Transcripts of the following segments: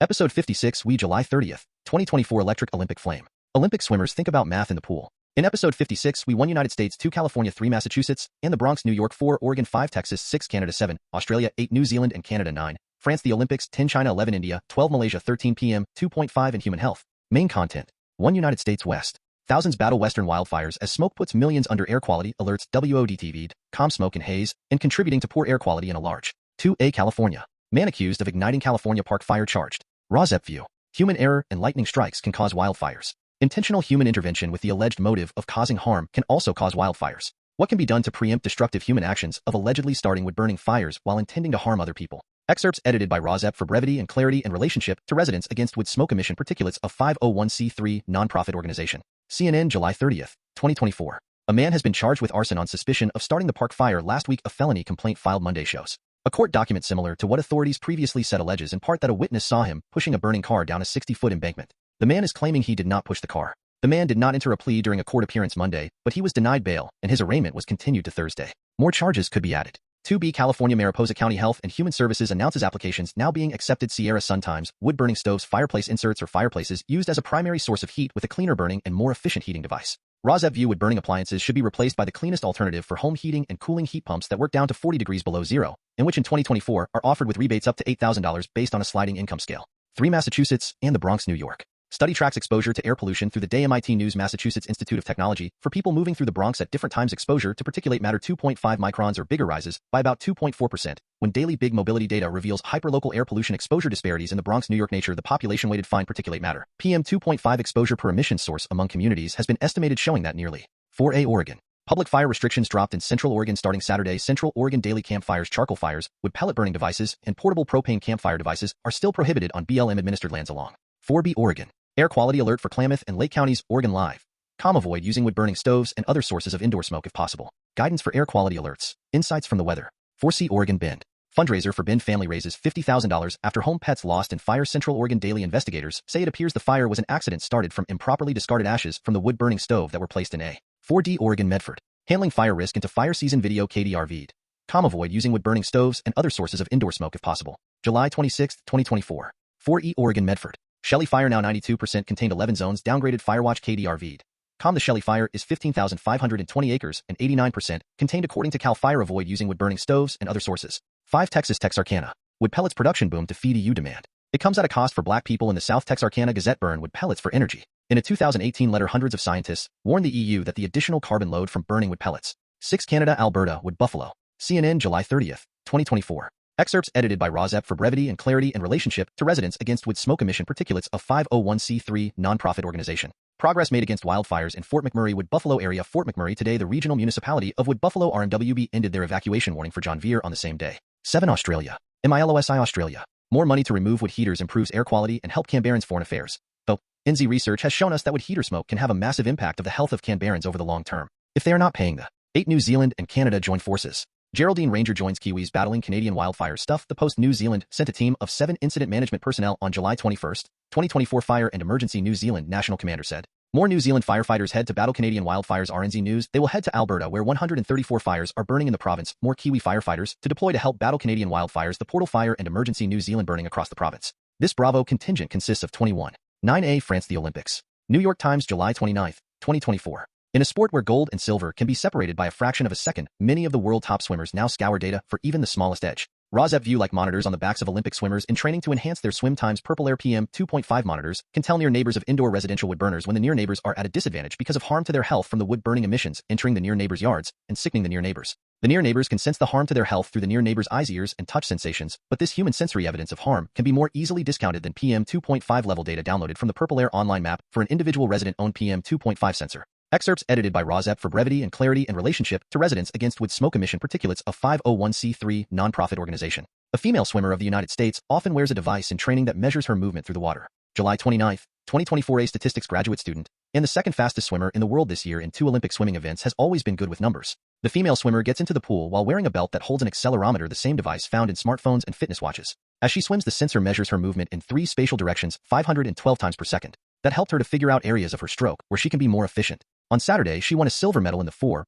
Episode 56, July 30th, 2024 Electric Olympic Flame. Olympic swimmers think about math in the pool. In episode 56, 1 United States, 2 California, 3 Massachusetts, and the Bronx, New York, 4 Oregon, 5 Texas, 6 Canada, 7 Australia, 8 New Zealand and Canada, 9 France. The Olympics, 10 China, 11 India, 12 Malaysia, 13 PM, 2.5 in human health. Main content. 1 United States West. Thousands battle western wildfires as smoke puts millions under air quality alerts WODTV'd, calm smoke and haze, and contributing to poor air quality in a large. 2A California. Man accused of igniting California park fire charged. RAWSEP View. Human error and lightning strikes can cause wildfires. Intentional human intervention with the alleged motive of causing harm can also cause wildfires. What can be done to preempt destructive human actions of allegedly starting wood-burning fires while intending to harm other people? Excerpts edited by RAWSEP for brevity and clarity in relationship to residents against wood smoke emission particulates of 501c3 nonprofit organization. CNN, July 30th, 2024. A man has been charged with arson on suspicion of starting the park fire last week. A felony complaint filed Monday shows. A court document similar to what authorities previously said alleges in part that a witness saw him pushing a burning car down a 60-foot embankment. The man is claiming he did not push the car. The man did not enter a plea during a court appearance Monday, but he was denied bail, and his arraignment was continued to Thursday. More charges could be added. 2B California Mariposa County Health and Human Services announces applications now being accepted. Sierra Sun Times, wood-burning stoves, fireplace inserts or fireplaces used as a primary source of heat with a cleaner burning and more efficient heating device. RAWSEP View wood-burning appliances should be replaced by the cleanest alternative for home heating and cooling heat pumps that work down to 40 degrees below zero, and which in 2024 are offered with rebates up to $8,000 based on a sliding income scale. 3 Massachusetts and the Bronx, New York. Study tracks exposure to air pollution through the day. MIT News. Massachusetts Institute of Technology. For people moving through the Bronx at different times, exposure to particulate matter 2.5 microns or bigger rises by about 2.4%. When daily big mobility data reveals hyperlocal air pollution exposure disparities in the Bronx, New York. Nature. The population-weighted fine particulate matter PM 2.5 exposure per emission source among communities has been estimated, showing that nearly 4A Oregon. Public fire restrictions dropped in Central Oregon starting Saturday. Central Oregon daily campfires, charcoal fires, wood pellet burning devices, and portable propane campfire devices are still prohibited on BLM-administered lands along 4B Oregon. Air quality alert for Klamath and Lake Counties, Oregon live. Avoid using wood-burning stoves and other sources of indoor smoke if possible. Guidance for air quality alerts. Insights from the weather. 4C Oregon Bend. Fundraiser for Bend family raises $50,000 after home pets lost in fire. Central Oregon daily investigators say it appears the fire was an accident started from improperly discarded ashes from the wood-burning stove that were placed in a 4D Oregon Medford. Handling fire risk into fire season video. KDRV'd. Avoid using wood-burning stoves and other sources of indoor smoke if possible. July 26, 2024. 4E Oregon Medford. Shelley fire now 92% contained 11 zones downgraded. Firewatch. KDRV'd. The Shelley fire is 15,520 acres and 89% contained according to Cal Fire. Avoid using wood-burning stoves and other sources. 5 Texas Texarkana. Wood pellets production boom to feed EU demand. It comes at a cost for black people in the South. Texarkana Gazette. Burn wood pellets for energy. In a 2018 letter, hundreds of scientists warned the EU that the additional carbon load from burning wood pellets. 6 Canada Alberta wood buffalo. CNN, July 30th, 2024. Excerpts edited by RAWSEP for brevity and clarity in relationship to residents against wood smoke emission particulates of 501c3 nonprofit organization. Progress made against wildfires in Fort McMurray, Wood Buffalo area. Fort McMurray today. The regional municipality of Wood Buffalo RNWB ended their evacuation warning for John Veer on the same day. 7 Australia. MILOSI Australia. More money to remove wood heaters improves air quality and help Canberrans. Foreign affairs. Though, NZ research has shown us that wood heater smoke can have a massive impact of the health of Canberrans over the long term, if they are not paying the 8 New Zealand and Canada join forces. Geraldine Ranger joins Kiwis battling Canadian wildfires. Stuff. The Post. New Zealand sent a team of 7 incident management personnel on July 21, 2024. Fire and Emergency New Zealand National Commander said. More New Zealand firefighters head to battle Canadian wildfires. RNZ News. They will head to Alberta where 134 fires are burning in the province. More Kiwi firefighters to deploy to help battle Canadian wildfires. The Portal Fire and Emergency New Zealand burning across the province. This Bravo contingent consists of 21. 9A France. The Olympics. New York Times, July 29, 2024. In a sport where gold and silver can be separated by a fraction of a second, many of the world top swimmers now scour data for even the smallest edge. RAWSEP View like monitors on the backs of Olympic swimmers in training to enhance their swim times. Purple Air PM 2.5 monitors can tell near neighbors of indoor residential wood burners when the near neighbors are at a disadvantage because of harm to their health from the wood burning emissions entering the near neighbors' yards and sickening the near neighbors. The near neighbors can sense the harm to their health through the near neighbors' eyes, ears, and touch sensations, but this human sensory evidence of harm can be more easily discounted than PM 2.5 level data downloaded from the Purple Air online map for an individual resident-owned PM 2.5 sensor. Excerpts edited by RAWSEP for brevity and clarity in relationship to residents against wood smoke emission particulates of 501c3 nonprofit organization. A female swimmer of the United States often wears a device in training that measures her movement through the water. July 29, 2024. A statistics graduate student and the second fastest swimmer in the world this year in 2 Olympic swimming events has always been good with numbers. The female swimmer gets into the pool while wearing a belt that holds an accelerometer, the same device found in smartphones and fitness watches. As she swims, the sensor measures her movement in 3 spatial directions, 512 times per second. That helped her to figure out areas of her stroke where she can be more efficient. On Saturday, she won a silver medal in the 4x100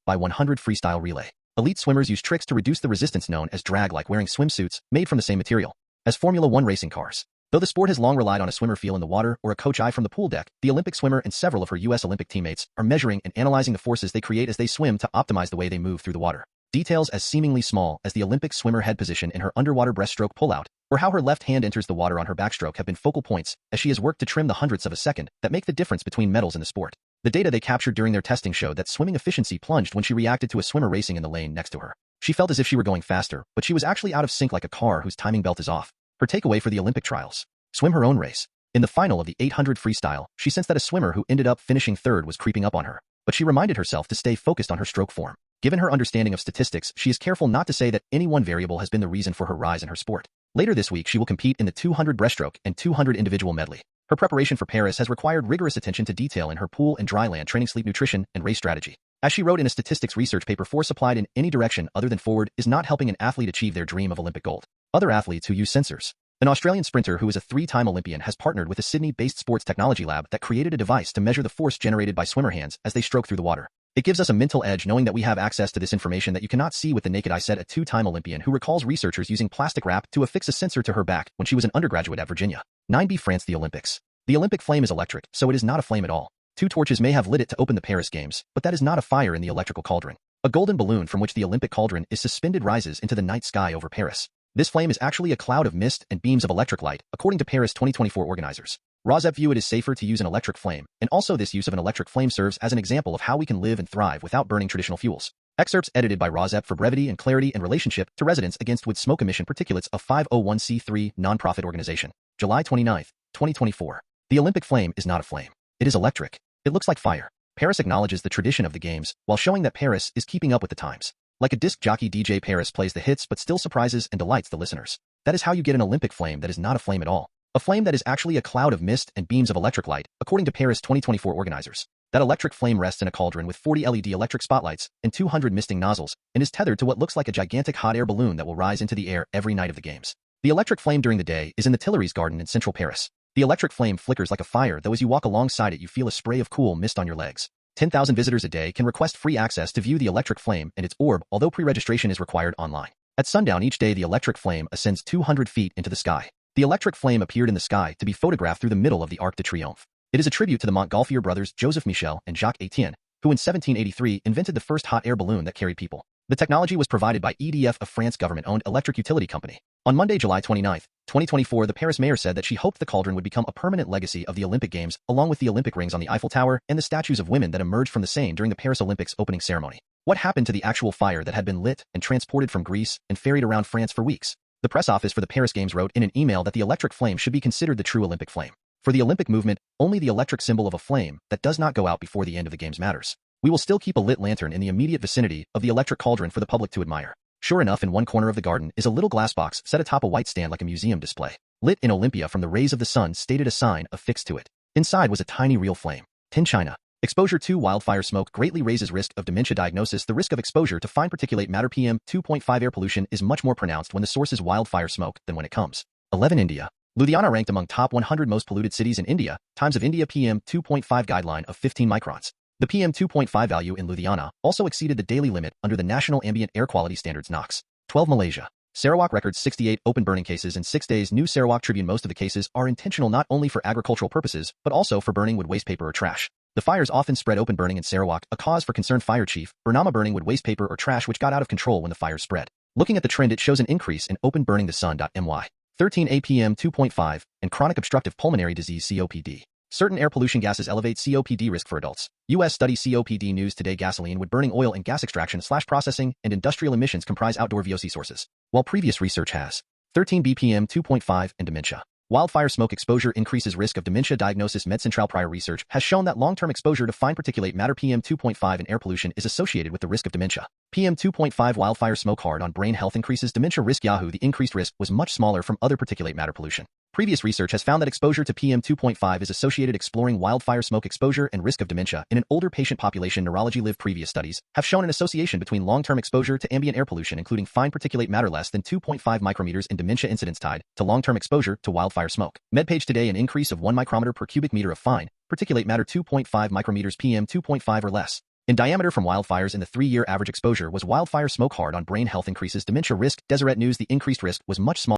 freestyle relay. Elite swimmers use tricks to reduce the resistance known as drag, like wearing swimsuits made from the same material as Formula One racing cars. Though the sport has long relied on a swimmer feel in the water or a coach eye from the pool deck, the Olympic swimmer and several of her U.S. Olympic teammates are measuring and analyzing the forces they create as they swim to optimize the way they move through the water. Details as seemingly small as the Olympic swimmer head position in her underwater breaststroke pullout, or how her left hand enters the water on her backstroke have been focal points as she has worked to trim the hundredths of a second that make the difference between medals in the sport. The data they captured during their testing showed that swimming efficiency plunged when she reacted to a swimmer racing in the lane next to her. She felt as if she were going faster, but she was actually out of sync like a car whose timing belt is off. Her takeaway for the Olympic trials: swim her own race. In the final of the 800 freestyle, she sensed that a swimmer who ended up finishing third was creeping up on her, but she reminded herself to stay focused on her stroke form. Given her understanding of statistics, she is careful not to say that any one variable has been the reason for her rise in her sport. Later this week, she will compete in the 200 breaststroke and 200 individual medley. Her preparation for Paris has required rigorous attention to detail in her pool and dryland training, sleep, nutrition, and race strategy. As she wrote in a statistics research paper, force applied in any direction other than forward is not helping an athlete achieve their dream of Olympic gold. Other athletes who use sensors. An Australian sprinter who is a 3-time Olympian has partnered with a Sydney-based sports technology lab that created a device to measure the force generated by swimmer hands as they stroke through the water. It gives us a mental edge knowing that we have access to this information that you cannot see with the naked eye, said a 2-time Olympian who recalls researchers using plastic wrap to affix a sensor to her back when she was an undergraduate at Virginia. 9b. France. The Olympics. The Olympic flame is electric, so it is not a flame at all. 2 torches may have lit it to open the Paris Games, but that is not a fire in the electrical cauldron. A golden balloon from which the Olympic cauldron is suspended rises into the night sky over Paris. This flame is actually a cloud of mist and beams of electric light, according to Paris 2024 organizers. RAWSEP View. It is safer to use an electric flame, and also this use of an electric flame serves as an example of how we can live and thrive without burning traditional fuels. Excerpts edited by RAWSEP for brevity and clarity in relationship to residents against wood smoke emission Particulates, a 501c3 nonprofit organization. July 29, 2024. The Olympic flame is not a flame. It is electric. It looks like fire. Paris acknowledges the tradition of the games while showing that Paris is keeping up with the times. Like a disc jockey, DJ Paris plays the hits but still surprises and delights the listeners. That is how you get an Olympic flame that is not a flame at all. A flame that is actually a cloud of mist and beams of electric light, according to Paris 2024 organizers. That electric flame rests in a cauldron with 40 LED electric spotlights and 200 misting nozzles and is tethered to what looks like a gigantic hot air balloon that will rise into the air every night of the games. The electric flame during the day is in the Tuileries Garden in central Paris. The electric flame flickers like a fire, though as you walk alongside it you feel a spray of cool mist on your legs. 10,000 visitors a day can request free access to view the electric flame and its orb, although pre-registration is required online. At sundown each day, the electric flame ascends 200 feet into the sky. The electric flame appeared in the sky to be photographed through the middle of the Arc de Triomphe. It is a tribute to the Montgolfier brothers Joseph Michel and Jacques Etienne, who in 1783 invented the first hot air balloon that carried people. The technology was provided by EDF, a France government-owned electric utility company. On Monday, July 29, 2024, the Paris mayor said that she hoped the cauldron would become a permanent legacy of the Olympic Games, along with the Olympic rings on the Eiffel Tower and the statues of women that emerged from the Seine during the Paris Olympics opening ceremony. What happened to the actual fire that had been lit and transported from Greece and ferried around France for weeks? The press office for the Paris Games wrote in an email that the electric flame should be considered the true Olympic flame. For the Olympic movement, only the electric symbol of a flame that does not go out before the end of the Games matters. We will still keep a lit lantern in the immediate vicinity of the electric cauldron for the public to admire. Sure enough, in one corner of the garden is a little glass box set atop a white stand like a museum display. Lit in Olympia from the rays of the sun stated a sign affixed to it. Inside was a tiny real flame. 10 China. Exposure to wildfire smoke greatly raises risk of dementia diagnosis. The risk of exposure to fine particulate matter PM 2.5 air pollution is much more pronounced when the source is wildfire smoke than when it comes. 11 India. Ludhiana ranked among top 100 most polluted cities in India, Times of India PM 2.5 guideline of 15 microns. The PM 2.5 value in Ludhiana also exceeded the daily limit under the National Ambient Air Quality Standards NOx. 12 Malaysia. Sarawak records 68 open burning cases in 6 days. New Sarawak Tribune. Most of the cases are intentional not only for agricultural purposes, but also for burning wood, waste paper, or trash. The fires often spread open burning in Sarawak, a cause for concern. Fire chief, Bernama burning wood, waste paper, or trash which got out of control when the fires spread. Looking at the trend, it shows an increase in open burning. The Sun.my. 13 APM 2.5 and chronic obstructive pulmonary disease COPD. Certain air pollution gases elevate COPD risk for adults. U.S. study. COPD News Today. Gasoline, wood burning, oil and gas extraction/processing, and industrial emissions comprise outdoor VOC sources, while previous research has 13 BPM 2.5 and dementia. Wildfire smoke exposure increases risk of dementia diagnosis. MedCentral prior research has shown that long-term exposure to fine particulate matter PM 2.5 and air pollution is associated with the risk of dementia. PM 2.5 wildfire smoke hard on brain health increases dementia risk. Yahoo! The increased risk was much smaller from other particulate matter pollution. Previous research has found that exposure to PM 2.5 is associated. Exploring wildfire smoke exposure and risk of dementia in an older patient population. Neurology Live. Previous studies have shown an association between long-term exposure to ambient air pollution, including fine particulate matter less than 2.5 micrometers in dementia incidence tied to long-term exposure to wildfire smoke. MedPage Today. An increase of 1 micrometer per cubic meter of fine particulate matter 2.5 micrometers PM 2.5 or less in diameter from wildfires in the 3-year average exposure was wildfire smoke hard on brain health increases dementia risk. Deseret News. The increased risk was much smaller.